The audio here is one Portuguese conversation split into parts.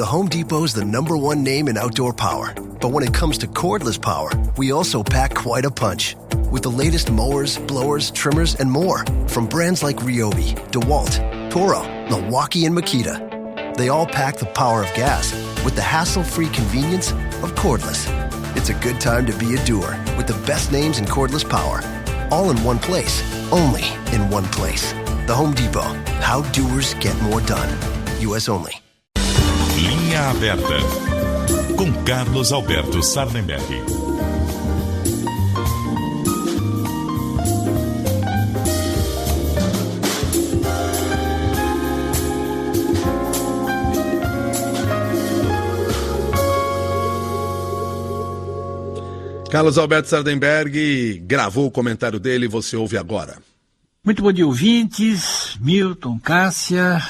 The Home Depot is the #1 name in outdoor power. But when it comes to cordless power, we also pack quite a punch. With the latest mowers, blowers, trimmers, and more from brands like Ryobi, DeWalt, Toro, Milwaukee, and Makita. They all pack the power of gas with the hassle-free convenience of cordless. It's a good time to be a doer with the best names in cordless power. All in one place, only in one place. The Home Depot. How doers get more done. U.S. only. Linha Aberta, com Carlos Alberto Sardenberg. Carlos Alberto Sardenberg gravou o comentário dele, você ouve agora. Muito bom dia, ouvintes. Milton, Cássia.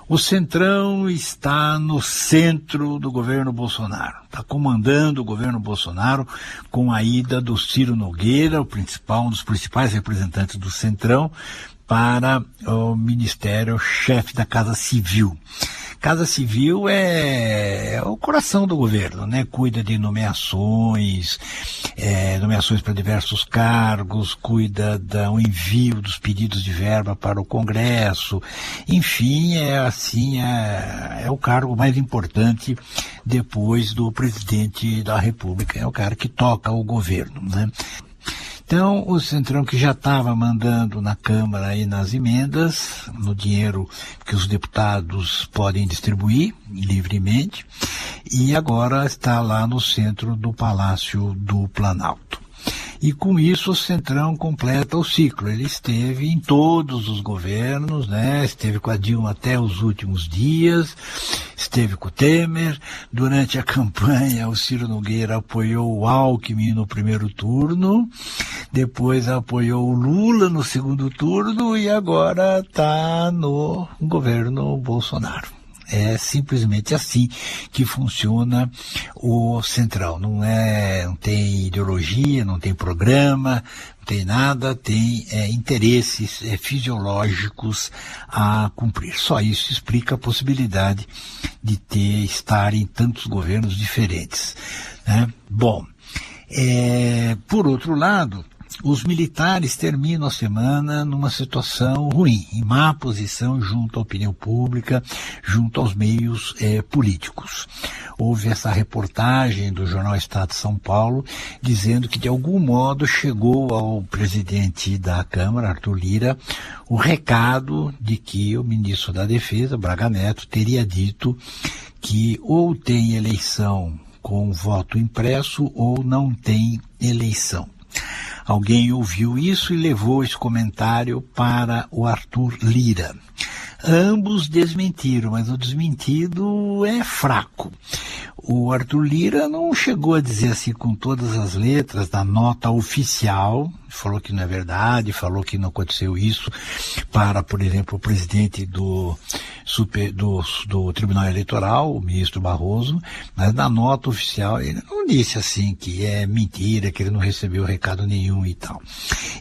O Centrão está no centro do governo Bolsonaro. Está comandando o governo Bolsonaro com a ida do Ciro Nogueira, um dos principais representantes do Centrão, para o Ministério-chefe da Casa Civil. Casa Civil é o coração do governo, né? Cuida de nomeações para diversos cargos, cuida do envio dos pedidos de verba para o Congresso. Enfim, é o cargo mais importante depois do presidente da República. É o cara que toca o governo, né? Então, o Centrão, que já estava mandando na Câmara e nas emendas, no dinheiro que os deputados podem distribuir livremente, e agora está lá no centro do Palácio do Planalto. E com isso o Centrão completa o ciclo. Ele esteve em todos os governos, né? Esteve com a Dilma até os últimos dias, esteve com o Temer. Durante a campanha, o Ciro Nogueira apoiou o Alckmin no primeiro turno, depois apoiou o Lula no segundo turno e agora está no governo Bolsonaro. É simplesmente assim que funciona o Centrão. Não tem ideologia, não tem programa, não tem nada, tem interesses fisiológicos a cumprir. Só isso explica a possibilidade de estar em tantos governos diferentes, né? Bom, por outro lado, os militares terminam a semana numa situação ruim, em má posição junto à opinião pública, junto aos meios políticos. Houve essa reportagem do jornal Estado de São Paulo dizendo que de algum modo chegou ao presidente da Câmara, Arthur Lira, o recado de que o ministro da Defesa, Braga Neto, teria dito que ou tem eleição com voto impresso ou não tem eleição. Alguém ouviu isso e levou esse comentário para o Arthur Lira. Ambos desmentiram, mas o desmentido é fraco. O Arthur Lira não chegou a dizer assim com todas as letras da nota oficial, falou que não é verdade, falou que não aconteceu isso para, por exemplo, o presidente do Tribunal Eleitoral, o ministro Barroso, mas na nota oficial ele não disse assim que é mentira, que ele não recebeu recado nenhum e tal.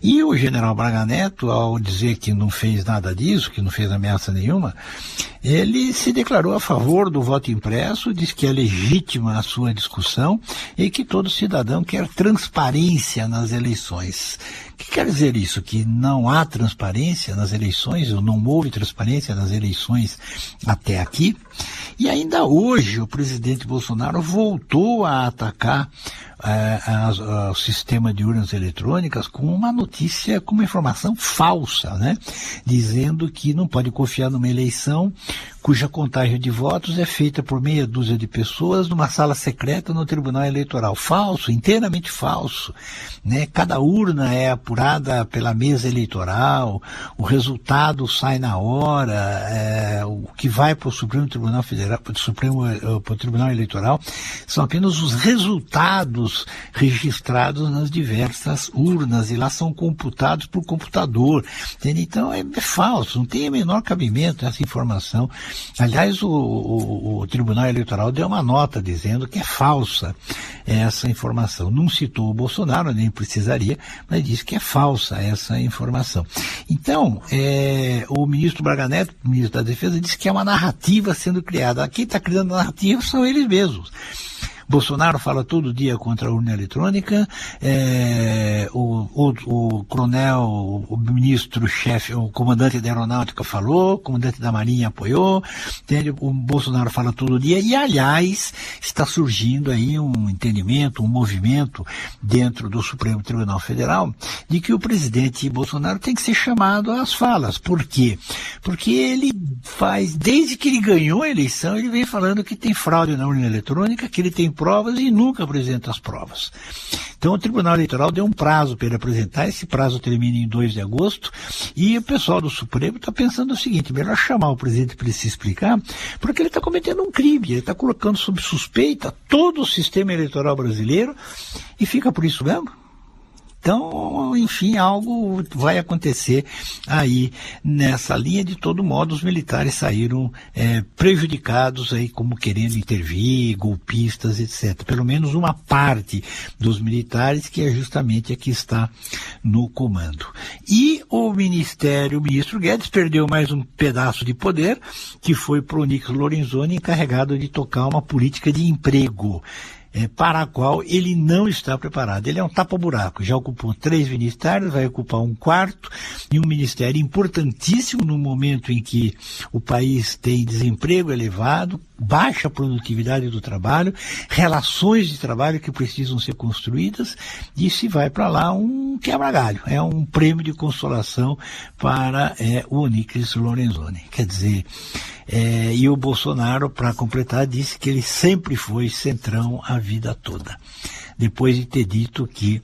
E o general Braga Neto, ao dizer que não fez nada disso, que não fez ameaça nenhuma, ele se declarou a favor do voto impresso, diz que é legítima a sua discussão e que todo cidadão quer transparência nas eleições. O que quer dizer isso? Que não há transparência nas eleições, ou não houve transparência nas eleições até aqui? E ainda hoje o presidente Bolsonaro voltou a atacar o sistema de urnas eletrônicas com uma notícia, com uma informação falsa, né? Dizendo que não pode confiar numa eleição cuja contagem de votos é feita por meia dúzia de pessoas numa sala secreta no Tribunal Eleitoral. Falso, inteiramente falso, né? Cada urna é apurada pela mesa eleitoral, o resultado sai na hora, o que vai para o Supremo Tribunal Federal, para o Tribunal Eleitoral, são apenas os resultados registrados nas diversas urnas e lá são computados por computador, entende? Então é falso, não tem o menor cabimento essa informação Aliás, o Tribunal Eleitoral deu uma nota dizendo que é falsa essa informação. Não citou o Bolsonaro, nem precisaria, mas disse que é falsa essa informação. Então, o ministro Braga Neto, ministro da Defesa, disse que é uma narrativa sendo criada. Quem está criando a narrativa são eles mesmos. Bolsonaro fala todo dia contra a urna eletrônica, o coronel, o ministro-chefe, o comandante da aeronáutica falou, o comandante da marinha apoiou, entende? O Bolsonaro fala todo dia e, aliás, está surgindo aí um entendimento, um movimento dentro do Supremo Tribunal Federal de que o presidente Bolsonaro tem que ser chamado às falas. Por quê? Porque ele desde que ele ganhou a eleição, ele vem falando que tem fraude na urna eletrônica, que ele tem provas e nunca apresenta as provas. Então o Tribunal Eleitoral deu um prazo para ele apresentar, esse prazo termina em 2 de agosto, e o pessoal do Supremo está pensando o seguinte: melhor chamar o presidente para ele se explicar, porque ele está cometendo um crime, ele está colocando sob suspeita todo o sistema eleitoral brasileiro, e fica por isso mesmo? Então, enfim, algo vai acontecer aí nessa linha. De todo modo, os militares saíram prejudicados aí, como querendo intervir, golpistas, etc. Pelo menos uma parte dos militares, que é justamente a que está no comando. E o ministro Guedes perdeu mais um pedaço de poder, que foi para o Onyx Lorenzoni, encarregado de tocar uma política de emprego, para a qual ele não está preparado. Ele é um tapa-buraco, já ocupou 3 ministérios, vai ocupar um 4º, e um ministério importantíssimo no momento em que o país tem desemprego elevado, baixa produtividade do trabalho, relações de trabalho que precisam ser construídas, e se vai para lá um quebra-galho, é um prêmio de consolação para o Onyx Lorenzoni. Quer dizer, e o Bolsonaro, para completar, disse que ele sempre foi centrão a vida toda, depois de ter dito que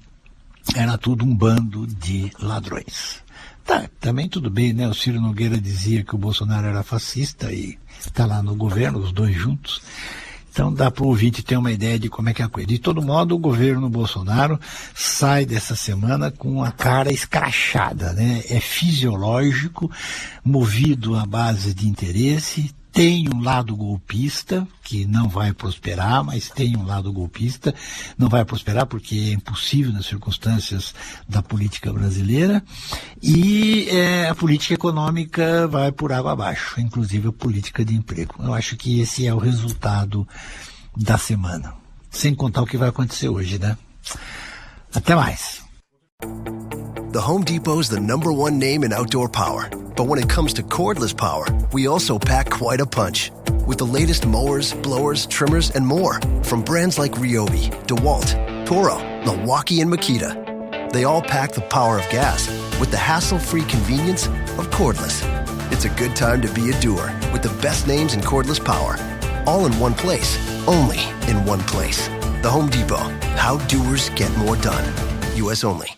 era tudo um bando de ladrões. Tá, também tudo bem, né? O Ciro Nogueira dizia que o Bolsonaro era fascista e está lá no governo, os dois juntos. Então dá para o ouvinte ter uma ideia de como é que é a coisa. De todo modo, o governo Bolsonaro sai dessa semana com a cara escrachada, né? É fisiológico, movido à base de interesse, tem um lado golpista, que não vai prosperar, mas tem um lado golpista, não vai prosperar porque é impossível nas circunstâncias da política brasileira, e a política econômica vai por água abaixo, inclusive a política de emprego. Eu acho que esse é o resultado da semana, sem contar o que vai acontecer hoje, né? Até mais. The Home Depot is the #1 name in outdoor power. But when it comes to cordless power, we also pack quite a punch. With the latest mowers, blowers, trimmers, and more from brands like Ryobi, DeWalt, Toro, Milwaukee, and Makita. They all pack the power of gas with the hassle-free convenience of cordless. It's a good time to be a doer with the best names in cordless power. All in one place, only in one place. The Home Depot. How doers get more done. U.S. only.